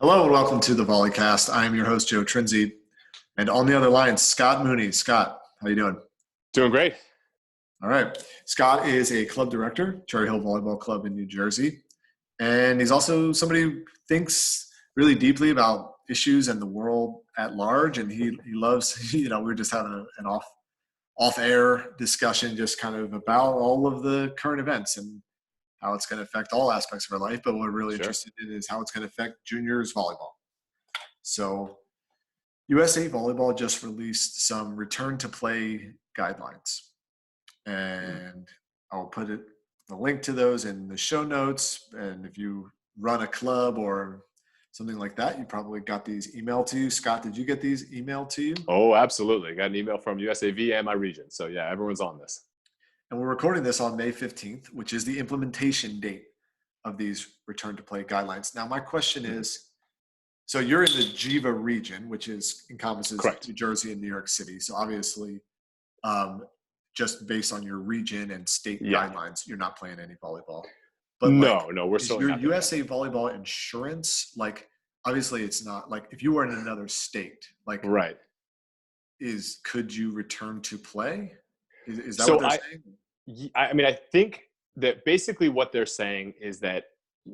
Hello and welcome to the Volleycast. I am your host, Joe Trinzi, and on the other line, Scott Mooney. Scott, how you doing? Doing great. All right. Scott is a club director, Cherry Hill Volleyball Club in New Jersey, and he's also somebody who thinks really deeply about issues and the world at large, and he loves, we were just having an off-air discussion just kind of about all of the current events and how it's going to affect all aspects of our life, but what we're really interested in is how it's going to affect juniors volleyball. So USA Volleyball just released some return to play guidelines. And I'll put the link to those in the show notes. And if you run a club or something like that, you probably got these emailed to you. Scott, did you get these emailed to you? Oh, absolutely. Got an email from USAV and my region. So yeah, everyone's on this. And we're recording this on May 15th, which is the implementation date of these return to play guidelines. Now, my question is, so you're in the GEVA region, which encompasses Correct. New Jersey and New York City. So obviously, just based on your region and state guidelines, you're not playing any volleyball. But no, we're still your USA Volleyball insurance, like, obviously it's not like if you were in another state, like, right. Could you return to play? Is that what they're saying? I mean, I think that basically what they're saying is that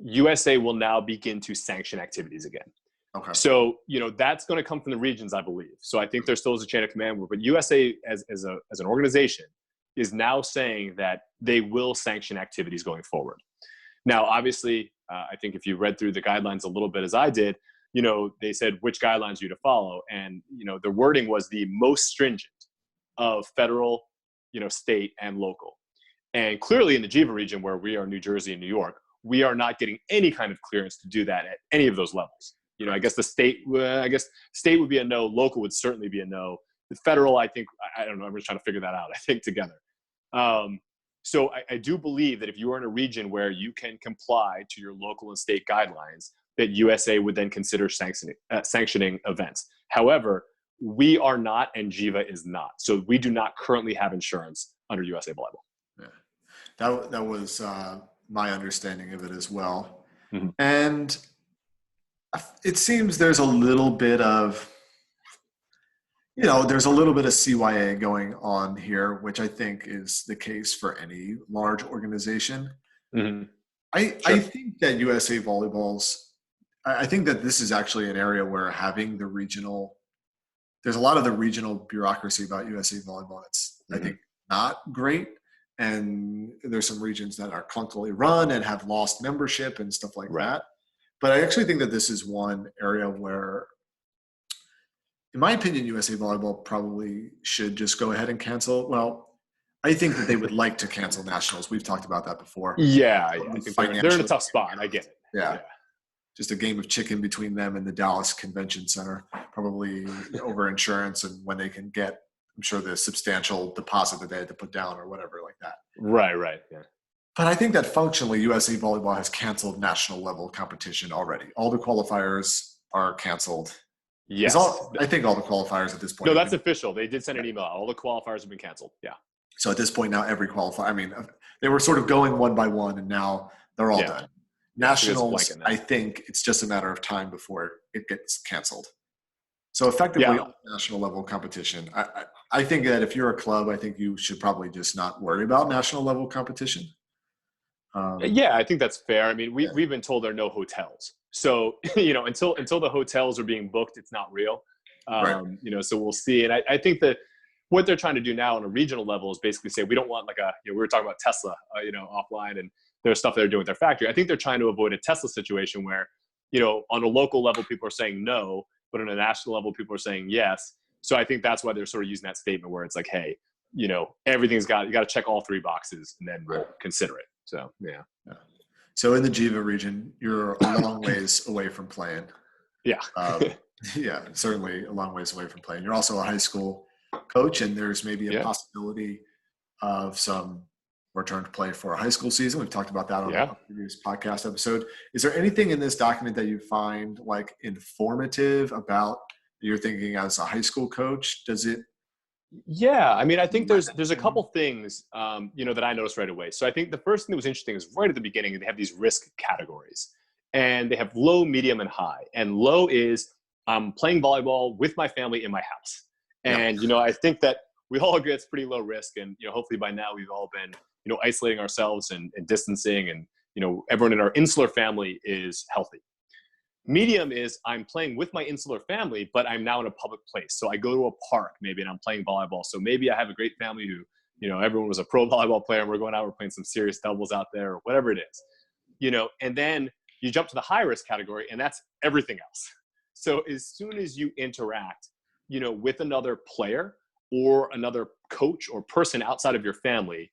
USA will now begin to sanction activities again. Okay. So, that's going to come from the regions, I believe. So I think there still is a chain of command, but USA as an organization is now saying that they will sanction activities going forward. Now, obviously, I think if you read through the guidelines a little bit as I did, they said which guidelines you to follow. And, the wording was the most stringent of federal, state and local. And clearly in the GEVA region where we are New Jersey and New York, we are not getting any kind of clearance to do that at any of those levels. I guess state would be a no, local would certainly be a no. The federal, I think, I don't know, I'm just trying to figure that out, I think, together. So I do believe that if you are in a region where you can comply to your local and state guidelines, that USA would then consider sanctioning events. However, we are not, and GEVA is not. So we do not currently have insurance under USA Volleyball. Yeah. That was my understanding of it as well. Mm-hmm. And it seems there's a little bit of, there's a little bit of CYA going on here, which I think is the case for any large organization. Mm-hmm. I think that USA Volleyball's, I think that this is actually an area where having there's a lot of the regional bureaucracy about USA Volleyball that's, I think, not great. And there's some regions that are clunkily run and have lost membership and stuff like that. But I actually think that this is one area where, in my opinion, USA Volleyball probably should just go ahead and cancel. Well, I think that they would like to cancel nationals. We've talked about that before. Yeah, I think they're in a tough spot. I get it. Yeah. Just a game of chicken between them and the Dallas Convention Center, probably over insurance and when they can get, I'm sure, the substantial deposit that they had to put down or whatever like that. Right. Yeah. But I think that functionally USA Volleyball has canceled national level competition already. All the qualifiers are canceled. Yes. I think all the qualifiers at this point. No, that's official. They did send an email. All the qualifiers have been canceled. Yeah. So at this point now, every qualifier, they were sort of going one by one and now they're all done. Nationals, I think it's just a matter of time before it gets canceled. So effectively, national level competition. I think that if you're a club, I think you should probably just not worry about national level competition. I think that's fair. I mean, we've been told there are no hotels. So, until the hotels are being booked, it's not real. So we'll see. And I think that what they're trying to do now on a regional level is basically say, we don't want we were talking about Tesla, offline, and there's stuff they're doing with their factory. I think they're trying to avoid a Tesla situation where, on a local level, people are saying no, but on a national level, people are saying yes. So I think that's why they're sort of using that statement where it's like, hey, everything's you got to check all three boxes and then we'll consider it. So, yeah. So in the GEVA region, you're a long ways away from playing. Yeah. Certainly a long ways away from playing. You're also a high school coach, and there's maybe a possibility of some return to play for a high school season. We've talked about that on a previous podcast episode. Is there anything in this document that you find informative about you're thinking as a high school coach? Does it? Yeah. I mean, I think there's a couple things, that I noticed right away. So I think the first thing that was interesting is right at the beginning, they have these risk categories. And they have low, medium, and high. And low is I'm playing volleyball with my family in my house. And, I think that we all agree it's pretty low risk. And, hopefully by now we've all been, isolating ourselves and distancing, and, everyone in our insular family is healthy. Medium is I'm playing with my insular family, but I'm now in a public place. So I go to a park maybe and I'm playing volleyball. So maybe I have a great family who, everyone was a pro volleyball player and we're going out, we're playing some serious doubles out there or whatever it is, and then you jump to the high risk category, and that's everything else. So as soon as you interact, with another player or another coach or person outside of your family,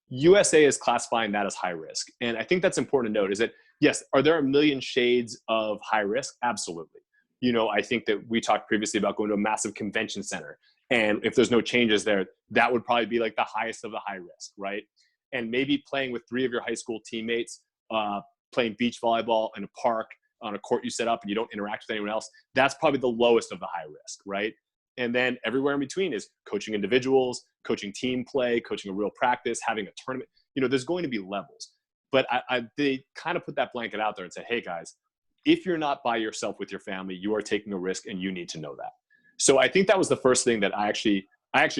USA is classifying that as high risk. And I think that's important to note is that, yes, are there a million shades of high risk? Absolutely. I think that we talked previously about going to a massive convention center. And if there's no changes there, that would probably be like the highest of the high risk, right? And maybe playing with 3 of your high school teammates, playing beach volleyball in a park on a court you set up and you don't interact with anyone else, that's probably the lowest of the high risk, right? And then everywhere in between is coaching individuals, coaching team play, coaching a real practice, having a tournament. There's going to be levels. But they kind of put that blanket out there and say, hey guys, if you're not by yourself with your family, you are taking a risk and you need to know that. So I think that was the first thing that I actually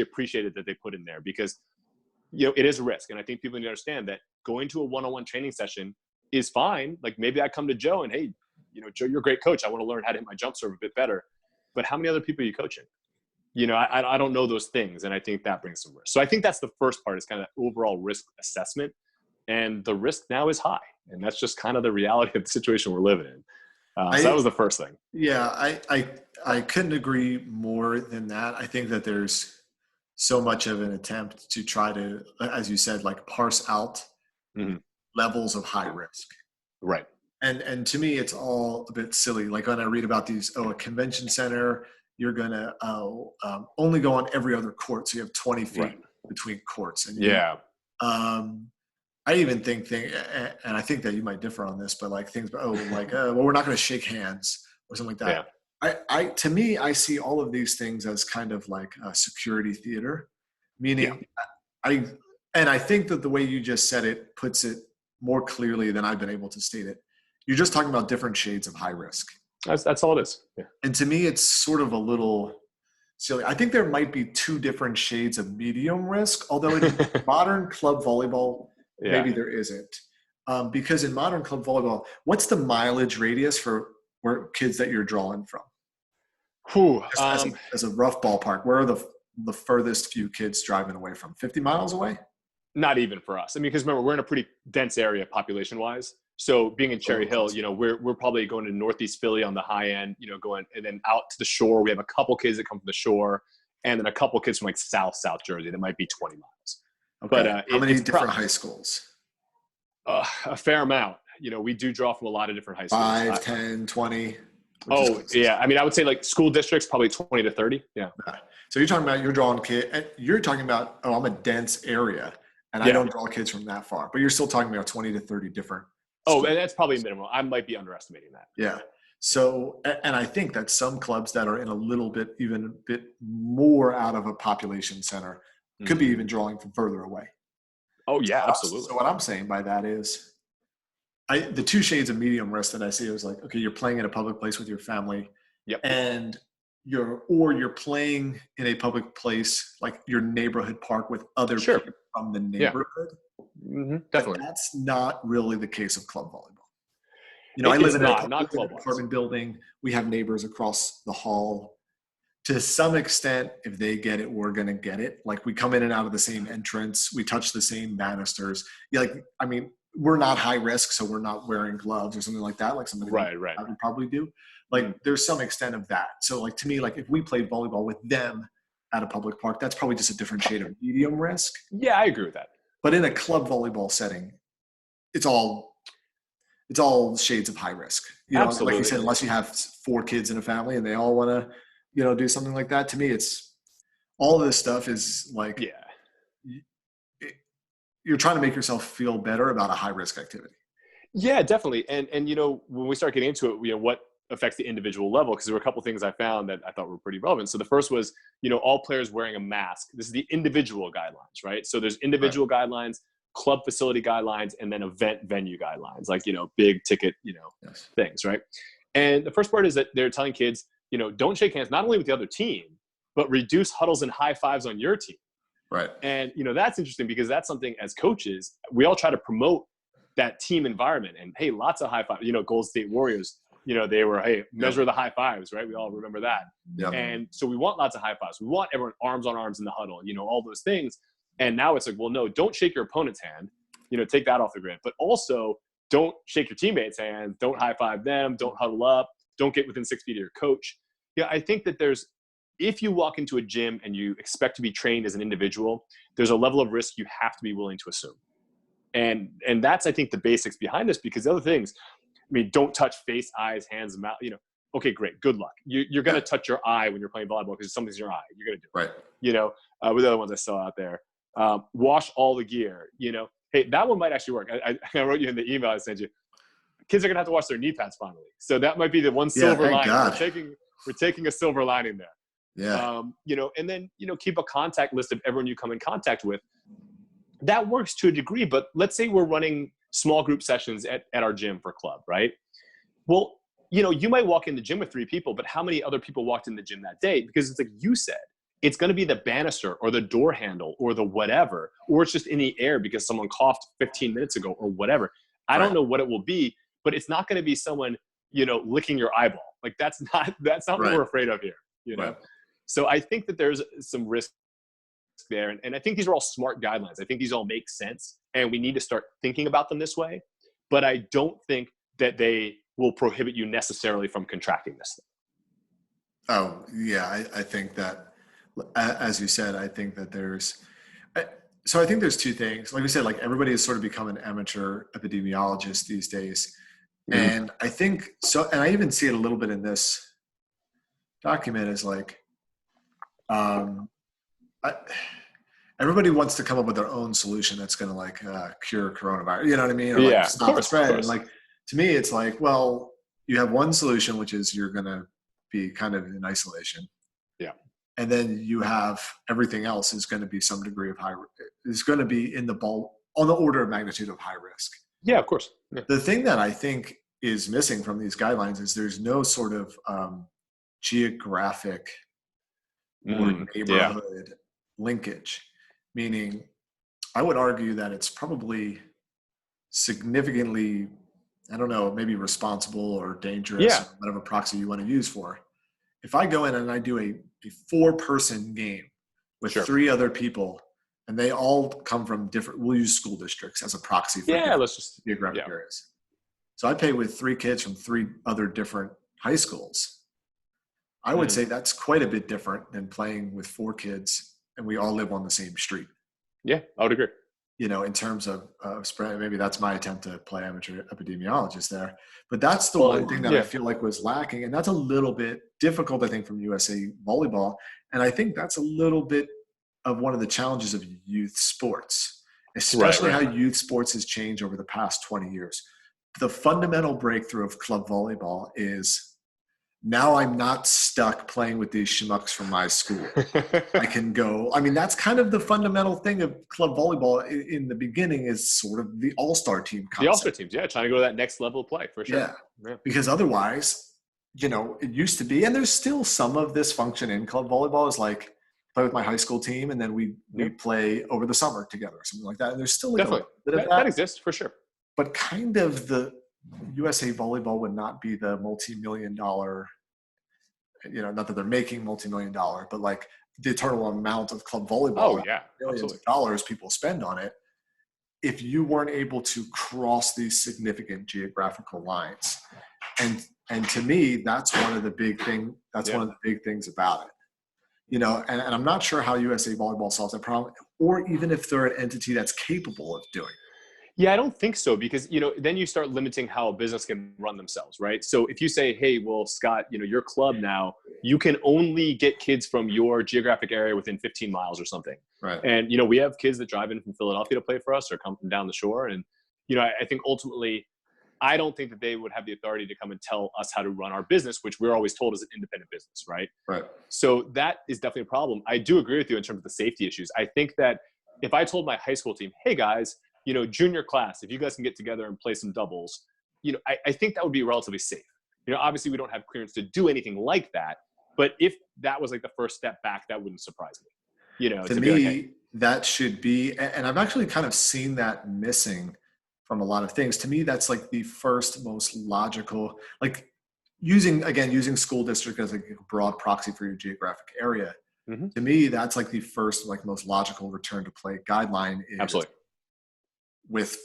appreciated that they put in there, because it is a risk. And I think people need to understand that going to a one-on-one training session is fine. Like maybe I come to Joe and, hey, Joe, you're a great coach. I want to learn how to hit my jump serve a bit better. But how many other people are you coaching? I don't know those things. And I think that brings some risk. So I think that's the first part, is kind of overall risk assessment. And the risk now is high. And that's just kind of the reality of the situation we're living in. So that was the first thing. Yeah, I couldn't agree more than that. I think that there's so much of an attempt to try to, as you said, like parse out levels of high risk. Right. And to me, it's all a bit silly. Like when I read about these, a convention center, you're going to only go on every other court. So you have 20 feet between courts. And I even think, and I think that you might differ on this, but like things, well, we're not going to shake hands or something like that. Yeah. To me, I see all of these things as kind of like a security theater, meaning I think that the way you just said it puts it more clearly than I've been able to state it. You're just talking about different shades of high risk. That's all it is. Yeah. And to me, it's sort of a little silly. I think there might be 2 different shades of medium risk, although in modern club volleyball, maybe there isn't. Because in modern club volleyball, what's the mileage radius for where kids that you're drawing from? As a rough ballpark, where are the furthest few kids driving away from? 50 miles away? Not even for us. I mean, because remember, we're in a pretty dense area population-wise. So being in Cherry Hill, we're probably going to Northeast Philly on the high end, going and then out to the shore. We have a couple kids that come from the shore, and then a couple kids from like South Jersey that might be 20 miles. Okay. But how many different high schools? A fair amount. We do draw from a lot of different high schools. 5, 10, 20. Yeah. I mean, I would say like school districts, probably 20 to 30. Yeah. So you're talking about you're drawing kids, and you're talking about, I'm a dense area, and I don't draw kids from that far. But you're still talking about 20 to 30 different schools. And that's probably minimal. I might be underestimating that. Yeah. So, and I think that some clubs that are in even a bit more out of a population center could be even drawing from further away. Oh yeah, absolutely. So what I'm saying by that is, the 2 shades of medium risk that I see is like, okay, you're playing in a public place with your family, and you're playing in a public place like your neighborhood park with other people from the neighborhood. Definitely. But that's not really the case of club volleyball. I live in an apartment building. We have neighbors across the hall. To some extent, if they get it, we're going to get it. Like we come in and out of the same entrance. We touch the same banisters. We're not high risk, so we're not wearing gloves or something like that. Like somebody would probably do. Like there's some extent of that. So like to me, like if we played volleyball with them at a public park, that's probably just a different shade of medium risk. Yeah, I agree with that. But in a club volleyball setting, it's all shades of high risk. Absolutely. Like you said, unless you have 4 kids in a family and they all want to, do something like that. To me, it's all of this stuff is like, you're trying to make yourself feel better about a high risk activity. Yeah, definitely. And when we start getting into it, what affects the individual level, because there were a couple of things I found that I thought were pretty relevant. So the first was, all players wearing a mask. This is the individual guidelines, right? So there's individual guidelines. club facility guidelines and then event venue guidelines, like, big ticket, Yes. things, right? And the first part is that they're telling kids, don't shake hands, not only with the other team, but reduce huddles and high fives on your team. Right. And, that's interesting because that's something as coaches, we all try to promote that team environment. And, hey, lots of high fives, Golden State Warriors, they were, hey, measure the high fives, right? We all remember that. Yep. And so we want lots of high fives. We want everyone arms on arms in the huddle, all those things. And now it's like, well, no, don't shake your opponent's hand, take that off the grid. But also don't shake your teammates' hands. Don't high five them. Don't huddle up. Don't get within 6 feet of your coach. I think that if you walk into a gym and you expect to be trained as an individual, there's a level of risk you have to be willing to assume. And that's, I think, the basics behind this, because the other things, don't touch face, eyes, hands, mouth, okay, great. Good luck. You're going to touch your eye when you're playing volleyball because something's in your eye. You're going to do it. Right. With the other ones I saw out there, wash all the gear, hey, that one might actually work. I wrote you in the email I sent you. Kids are going to have to wash their knee pads finally. So that might be the one silver lining. We're taking a silver lining there. Yeah. And then, keep a contact list of everyone you come in contact with. That works to a degree, but let's say we're running small group sessions at our gym for club, right? Well, you might walk in the gym with 3 people, but how many other people walked in the gym that day? Because it's like you said, it's going to be the banister or the door handle or the whatever, or it's just in the air because someone coughed 15 minutes ago or whatever. I don't know what it will be, but it's not going to be someone, licking your eyeball. Like that's not what we're afraid of here, Right. So I think that there's some risk there. And I think these are all smart guidelines. I think these all make sense and we need to start thinking about them this way. But I don't think that they will prohibit you necessarily from contracting this thing. Oh, yeah. I think that, as you said, I think that I think there's 2 things. Like we said, like everybody has sort of become an amateur epidemiologist these days. Mm-hmm. And I think so, and I even see it a little bit in this document is like, everybody wants to come up with their own solution that's going to cure coronavirus. You know what I mean? Or stop the spread. And like, to me, it's like, well, you have one solution, which is you're going to be kind of in isolation. Yeah. And then you have everything else is going to be some degree of is going to be on the order of magnitude of high risk. Yeah, of course. Yeah. The thing that I think is missing from these guidelines is there's no sort of geographic or neighborhood linkage, meaning I would argue that it's probably significantly, I don't know, maybe responsible or dangerous, or whatever proxy you want to use for. If I go in and I do a 4-person game with 3 other people, and they all come from we'll use school districts as a proxy for geographic areas. So I play with 3 kids from 3 other different high schools. I would say that's quite a bit different than playing with 4 kids and we all live on the same street. Yeah, I would agree. In terms of spread, maybe that's my attempt to play amateur epidemiologist there. But that's the one thing that I feel like was lacking. And that's a little bit difficult, I think, from USA Volleyball. And I think that's a little bit of one of the challenges of youth sports, especially how youth sports has changed over the past 20 years. The fundamental breakthrough of club volleyball is now I'm not stuck playing with these schmucks from my school. I can go. I mean, that's kind of the fundamental thing of club volleyball in the beginning is sort of the all-star team concept. The all-star teams, trying to go to that next level of play for sure. Yeah. Because otherwise, it used to be, and there's still some of this function in club volleyball is like play with my high school team and then we play over the summer together or something like that. And there's still like definitely a bit of that exists for sure. But kind of the USA Volleyball would not be the multi-million-dollar, not that they're making multi-million-dollar, but like the eternal amount of club volleyball, millions of dollars people spend on it, if you weren't able to cross these significant geographical lines. And to me, that's one of the big thing. That's one of the big things about it. And I'm not sure how USA Volleyball solves that problem, or even if they're an entity that's capable of doing it. Yeah, I don't think so because, then you start limiting how a business can run themselves, right? So if you say, hey, well, Scott, your club now, you can only get kids from your geographic area within 15 miles or something. Right. And, we have kids that drive in from Philadelphia to play for us or come from down the shore. And, I think ultimately, I don't think that they would have the authority to come and tell us how to run our business, which we're always told is an independent business, right? Right. So that is definitely a problem. I do agree with you in terms of the safety issues. I think that if I told my high school team, hey guys, junior class, if you guys can get together and play some doubles, I think that would be relatively safe. Obviously we don't have clearance to do anything like that, but if that was like the first step back, that wouldn't surprise me. To be like, me, hey, that should be, and I've actually kind of seen that missing from a lot of things. To me, that's like the first most logical, like using school district as a broad proxy for your geographic area. mm-hmm. To me, that's like the first, like most logical return to play guideline is Absolutely.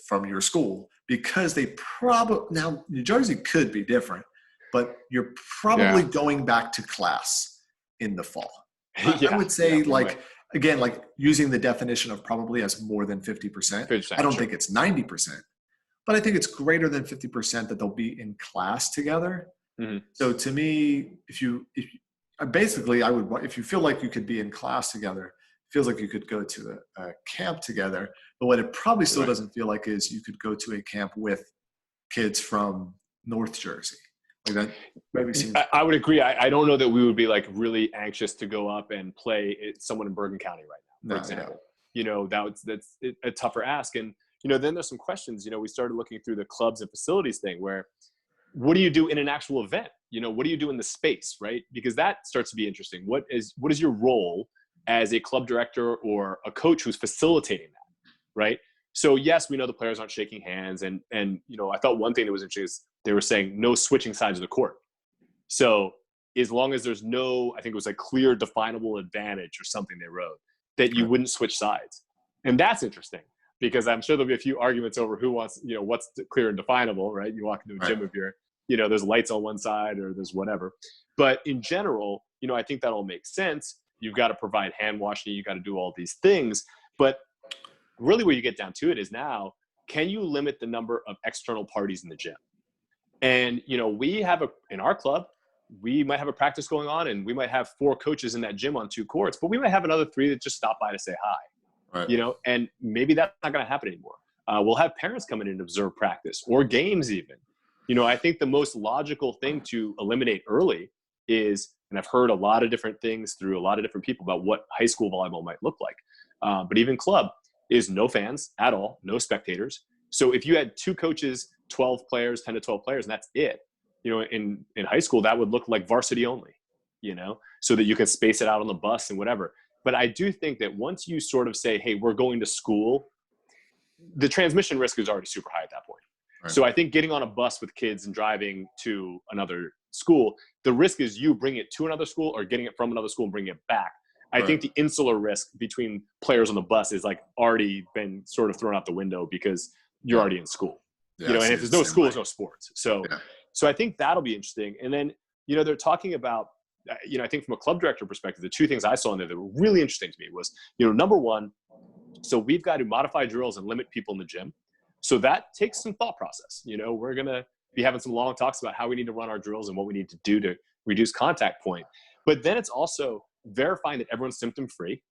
from your school, because they probably, now New Jersey could be different, but you're probably going back to class in the fall. I would say again, like using the definition of probably as more than 50%. I don't think it's 90%, but I think it's greater than 50% that they'll be in class together. Mm-hmm. So to me, if you feel like you could be in class together, it feels like you could go to a camp together. But what it probably still doesn't feel like is you could go to a camp with kids from North Jersey. Like that maybe seems. I would agree. I don't know that we would be like really anxious to go up and play someone in Bergen County right now, for example. That's a tougher ask. And, then there's some questions. We started looking through the clubs and facilities thing where, what do you do in an actual event? What do you do in the space, right? Because that starts to be interesting. What is your role as a club director or a coach who's facilitating that, right? So yes, we know the players aren't shaking hands. And I thought one thing that was interesting is they were saying no switching sides of the court. So as long as there's no, I think it was a clear definable advantage or something they wrote, that you wouldn't switch sides. And that's interesting because I'm sure there'll be a few arguments over who wants, what's clear and definable, right? You walk into a gym if you're, there's lights on one side or there's whatever. But in general, I think that all makes sense. You've got to provide hand washing. You got to do all these things. But really where you get down to it is now, can you limit the number of external parties in the gym? And, we have in our club, we might have a practice going on and we might have 4 coaches in that gym on 2 courts, but we might have another 3 that just stop by to say hi, and maybe that's not going to happen anymore. We'll have parents come in and observe practice or games even. I think the most logical thing to eliminate early is, and I've heard a lot of different things through a lot of different people about what high school volleyball might look like. But even club is no fans at all, no spectators. So if you had 2 coaches, 12 players, 10 to 12 players, and that's it, in high school, that would look like varsity only, so that you can space it out on the bus and whatever. But I do think that once you sort of say, hey, we're going to school, the transmission risk is already super high at that point. Right. So I think getting on a bus with kids and driving to another school, the risk is you bring it to another school or getting it from another school and bringing it back. I think the insular risk between players on the bus is like already been sort of thrown out the window because you're already in school, and if there's no school, there's no sports. So I think that'll be interesting. And then, they're talking about, I think from a club director perspective, the 2 things I saw in there that were really interesting to me was, number one, so we've got to modify drills and limit people in the gym. So that takes some thought process. We're going to be having some long talks about how we need to run our drills and what we need to do to reduce contact point. But then it's also verifying that everyone's symptom free.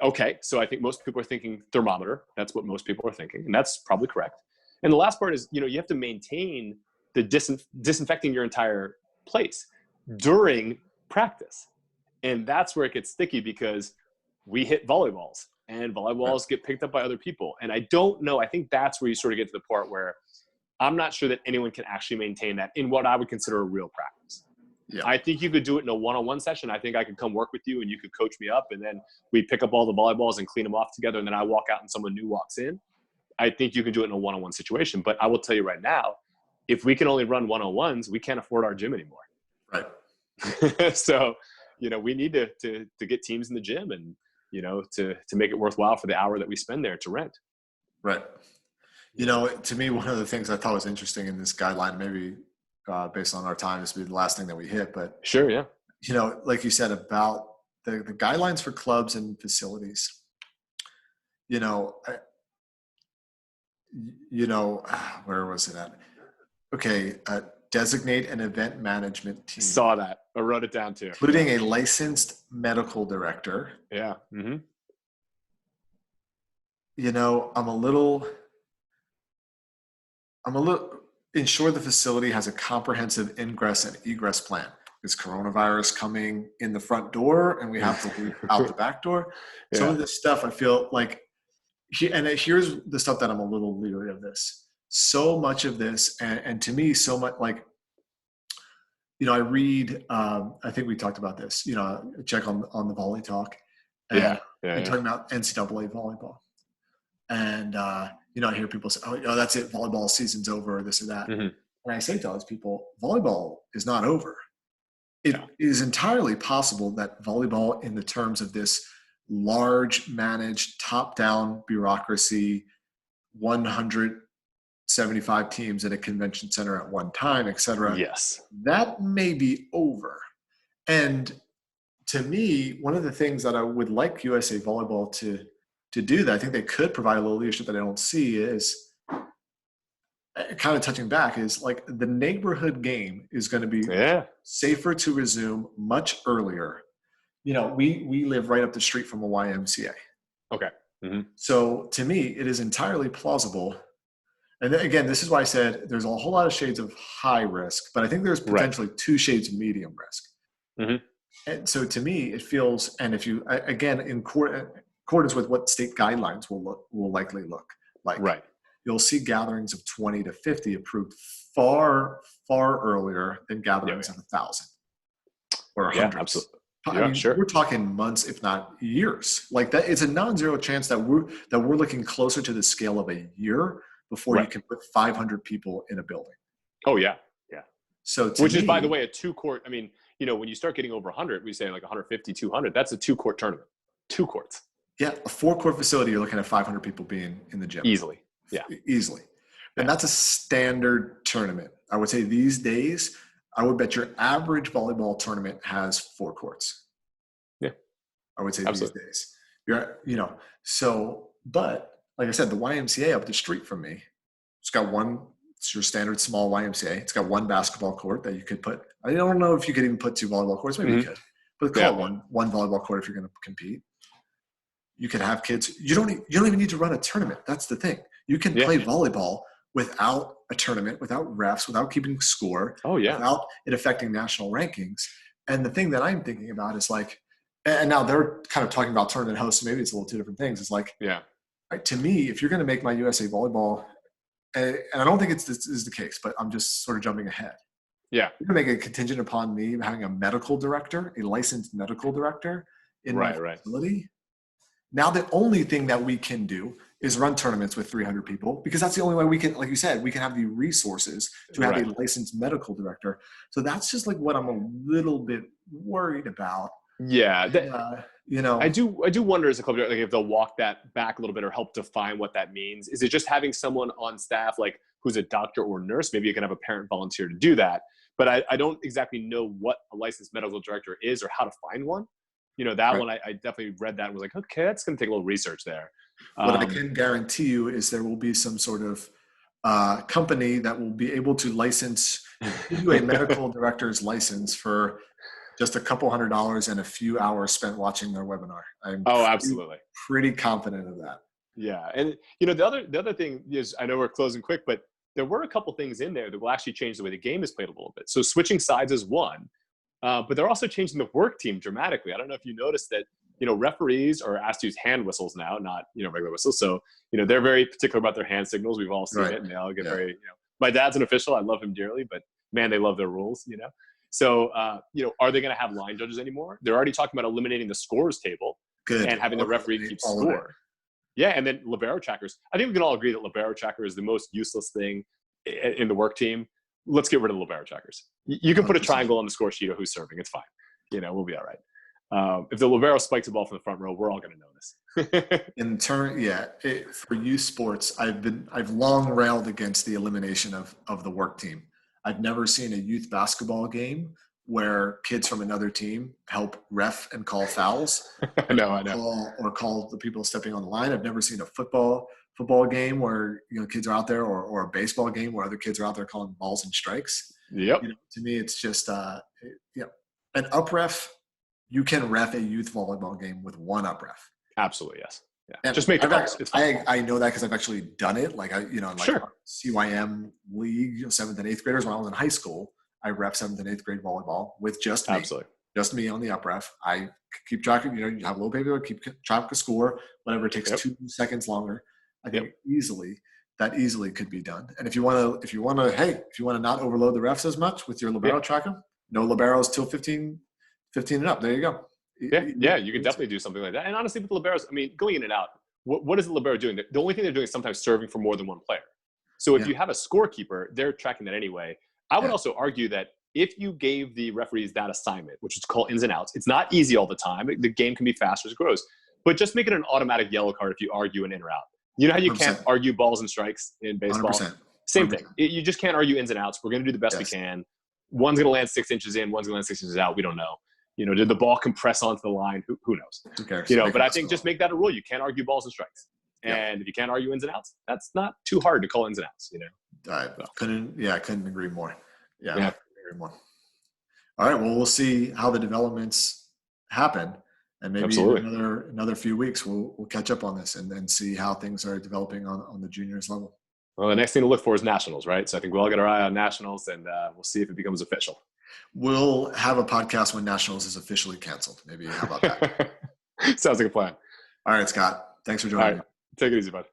Okay. So I think most people are thinking thermometer. That's what most people are thinking. And that's probably correct. And the last part is, you have to maintain the disinfecting your entire place during practice. And that's where it gets sticky because we hit volleyballs and volleyballs get picked up by other people. And I don't know, I think that's where you sort of get to the part where I'm not sure that anyone can actually maintain that in what I would consider a real practice. Yeah. I think you could do it in a one-on-one session. I think I could come work with you and you could coach me up and then we pick up all the volleyballs and clean them off together. And then I walk out and someone new walks in. I think you can do it in a one-on-one situation. But I will tell you right now, if we can only run one-on-ones, we can't afford our gym anymore. Right. So, we need to get teams in the gym and, to make it worthwhile for the hour that we spend there to rent. Right. To me, one of the things I thought was interesting in this guideline, maybe based on our time, this will be the last thing that we hit, but sure. Yeah. Like you said about the guidelines for clubs and facilities, where was it at? Okay. Designate an event management team. Saw that. I wrote it down too. Including a licensed medical director. Yeah. Mm-hmm. I'm a little ensure the facility has a comprehensive ingress and egress plan. Is coronavirus coming in the front door and we have to leave out the back door? Some of this stuff I feel like here's the stuff that I'm a little leery of this. So much of this, and to me, so much like, I read, I think we talked about this, check on the Volley Talk, and, and talking about NCAA volleyball. And, I hear people say, oh, that's it. Volleyball season's over, or this or that. Mm-hmm. And I say to those people, volleyball is not over. It is entirely possible that volleyball, in the terms of this large managed top-down bureaucracy, 175 teams at a convention center at one time, et cetera. Yes. That may be over. And to me, one of the things that I would like USA Volleyball to do, that I think they could provide a little leadership that I don't see, is kind of touching back, is like the neighborhood game is going to be safer to resume much earlier. We live right up the street from a YMCA. Okay. Mm-hmm. So to me, it is entirely plausible. And then, again, this is why I said there's a whole lot of shades of high risk, but I think there's potentially 2 shades of medium risk. Mm-hmm. And so to me, it feels, and if you, again, in accordance with what state guidelines will likely look like, you'll see gatherings of 20 to 50 approved far, far earlier than gatherings of 1,000 or 100. Yeah, absolutely. I mean, we're talking months, if not years. Like that, it's a non-zero chance that we're looking closer to the scale of a year before you can put 500 people in a building. Oh yeah, yeah. So which is, by the way, a 2-court. I mean, when you start getting over 100, we say like 150, 200. That's a 2-court tournament. 2 courts. Yeah, a 4-court facility, you're looking at 500 people being in the gym easily. Yeah, easily. And that's a standard tournament. I would say these days, I would bet your average volleyball tournament has 4 courts. Yeah. I would say these days. But like I said, the YMCA up the street from me, it's your standard small YMCA. It's got 1 basketball court that you could put. I don't know if you could even put 2 volleyball courts. Maybe you could. But call it one volleyball court if you're going to compete. You could have kids. You don't even need to run a tournament. That's the thing. You can play volleyball without a tournament, without refs, without keeping score, without it affecting national rankings. And the thing that I'm thinking about is like, and now they're kind of talking about tournament hosts, so maybe it's a little 2 different things. It's like, to me, if you're going to make my USA Volleyball, and I don't think this is the case, but I'm just sort of jumping ahead. Yeah. You're going to make a contingent upon me having a medical director, a licensed medical director in my facility. Now, the only thing that we can do is run tournaments with 300 people, because that's the only way we can, like you said, we can have the resources to have a licensed medical director. So that's just like what I'm a little bit worried about. Yeah. I do wonder as a club director, like if they'll walk that back a little bit or help define what that means. Is it just having someone on staff, like who's a doctor or nurse? Maybe you can have a parent volunteer to do that. But I don't exactly know what a licensed medical director is or how to find one. That one, I definitely read that and was like, okay, that's going to take a little research there. What I can guarantee you is there will be some sort of company that will be able to give you a medical director's license for just a couple $100 and a few hours spent watching their webinar. Absolutely. Pretty confident of that. Yeah. And, the other thing is, I know we're closing quick, but there were a couple things in there that will actually change the way the game is played a little bit. So switching sides is one. But they're also changing the work team dramatically. I don't know if you noticed that, referees are asked to use hand whistles now, not, regular whistles. So, they're very particular about their hand signals. We've all seen it, and they all get very, my dad's an official. I love him dearly, but man, they love their rules, So, are they going to have line judges anymore? They're already talking about eliminating the scores table and having the referee keep score. Yeah, and then libero trackers. I think we can all agree that libero tracker is the most useless thing in the work team. Let's get rid of the libero trackers. You can put a triangle on the score sheet of who's serving. It's fine. We'll be all right. If the libero spikes the ball from the front row, we're all going to notice. For youth sports, I've long railed against the elimination of the work team. I've never seen a youth basketball game where kids from another team help ref and call fouls. I know. Or call the people stepping on the line. I've never seen a football game where kids are out there, or a baseball game where other kids are out there calling balls and strikes. Yep. To me, it's just an up ref. You can ref a youth volleyball game with 1 up ref. Absolutely, yes. Yeah. And just make the calls. I know that because I've actually done it. Like CYM league, 7th and 8th graders when I was in high school. I ref 7th and 8th grade volleyball with just me. Absolutely. just me on the up ref. I keep track of, you have low paper, keep track of score, whatever it takes 2 seconds longer. I think that easily could be done. And if you want to not overload the refs as much with your libero tracker, no liberos till 15 and up. There you go. Yeah, you can definitely do something like that. And honestly, with the liberos, I mean, going in and out, what is the libero doing? The only thing they're doing is sometimes serving for more than one player. So if you have a scorekeeper, they're tracking that anyway. I would also argue that if you gave the referees that assignment, which is called ins and outs, it's not easy all the time. The game can be fast as it grows. But just make it an automatic yellow card if you argue an in or out. You know how you 100%. Can't argue balls and strikes in baseball? 100%. Same thing. You just can't argue ins and outs. We're going to do the best we can. One's going to land 6 inches in, one's going to land 6 inches out. We don't know. Did the ball compress onto the line? Who knows? Who cares? But I think just make that a rule. You can't argue balls and strikes. And if you can't argue ins and outs, that's not too hard to call ins and outs. I couldn't agree more. Yeah. Couldn't agree more. All right. Well, we'll see how the developments happen, and maybe in another few weeks we'll catch up on this and see how things are developing on the juniors level. Well, the next thing to look for is nationals, right? So I think we all got our eye on nationals, and we'll see if it becomes official. We'll have a podcast when nationals is officially canceled. Maybe how about that? Sounds like a plan. All right, Scott. Thanks for joining me. Take it easy, bud.